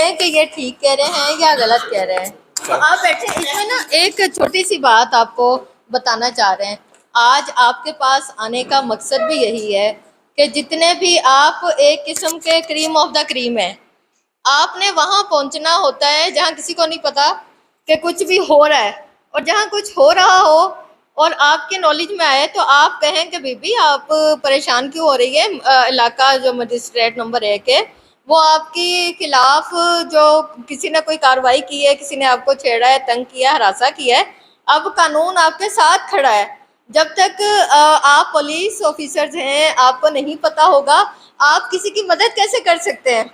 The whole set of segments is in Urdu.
ہیں کہ یہ ٹھیک کہہ رہے ہیں یا غلط کہہ رہے ہیں. تو آپ بیٹھے, اس میں نا ایک چھوٹی سی بات آپ کو بتانا چاہ رہے ہیں. آج آپ کے پاس آنے کا مقصد بھی یہی ہے کہ جتنے بھی آپ ایک قسم کے کریم آف دا کریم ہیں, آپ نے وہاں پہنچنا ہوتا ہے جہاں کسی کو نہیں پتا کہ کچھ بھی ہو رہا ہے, اور جہاں کچھ ہو رہا ہو اور آپ کے نالج میں آئے تو آپ کہیں کہ بی بی آپ پریشان کیوں ہو رہی ہے. علاقہ جو مجسٹریٹ نمبر 1 ہے وہ آپ کی خلاف جو کسی نے کوئی کارروائی کی ہے, کسی نے آپ کو چھیڑا ہے, تنگ کیا, ہراساں کیا ہے, اب قانون آپ کے ساتھ کھڑا ہے. جب تک آپ پولیس آفیسرز ہیں, آپ کو نہیں پتا ہوگا آپ کسی کی مدد کیسے کر سکتے ہیں.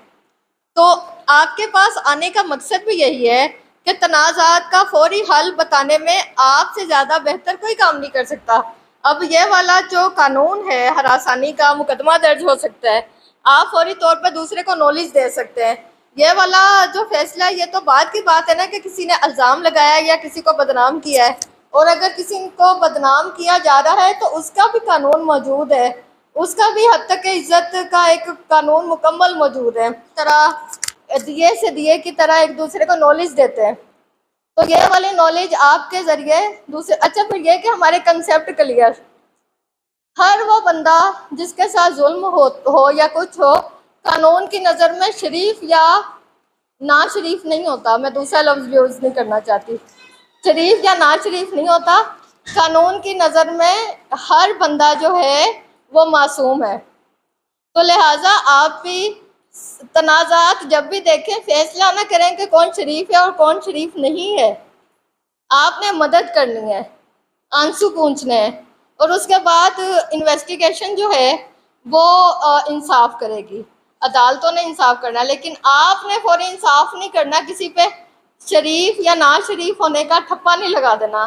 تو آپ کے پاس آنے کا مقصد بھی یہی ہے کہ تنازعات کا فوری حل بتانے میں آپ سے زیادہ بہتر کوئی کام نہیں کر سکتا. اب یہ والا جو قانون ہے, ہراسانی کا مقدمہ درج ہو سکتا ہے, آپ فوری طور پر دوسرے کو نالج دے سکتے ہیں. یہ والا جو فیصلہ, یہ تو بعد کی بات ہے نا کہ کسی نے الزام لگایا یا کسی کو بدنام کیا ہے, اور اگر کسی کو بدنام کیا جا رہا ہے تو اس کا بھی قانون موجود ہے, اس کا بھی حد تک عزت کا ایک قانون مکمل موجود ہے. طرح دیے سے دیے کی طرح ایک دوسرے کو نالج دیتے ہیں. تو یہ والی نالج آپ کے ذریعے دوسرے, اچھا پھر یہ کہ ہمارے کنسیپٹ کلیئر, ہر وہ بندہ جس کے ساتھ ظلم ہو یا کچھ ہو, قانون کی نظر میں شریف یا نا شریف نہیں ہوتا. میں دوسرا لفظ یوز نہیں کرنا چاہتی, شریف یا نا شریف نہیں ہوتا. قانون کی نظر میں ہر بندہ جو ہے وہ معصوم ہے. تو لہٰذا آپ بھی تنازعات جب بھی دیکھیں فیصلہ نہ کریں کہ کون شریف ہے اور کون شریف نہیں ہے. آپ نے مدد کرنی ہے, آنسو پونچھنے ہیں, اور اس کے بعد انویسٹیگیشن جو ہے وہ انصاف کرے گی. عدالتوں نے انصاف کرنا, لیکن آپ نے فوری انصاف نہیں کرنا, کسی پہ شریف یا نا شریف ہونے کا ٹھپا نہیں لگا دینا.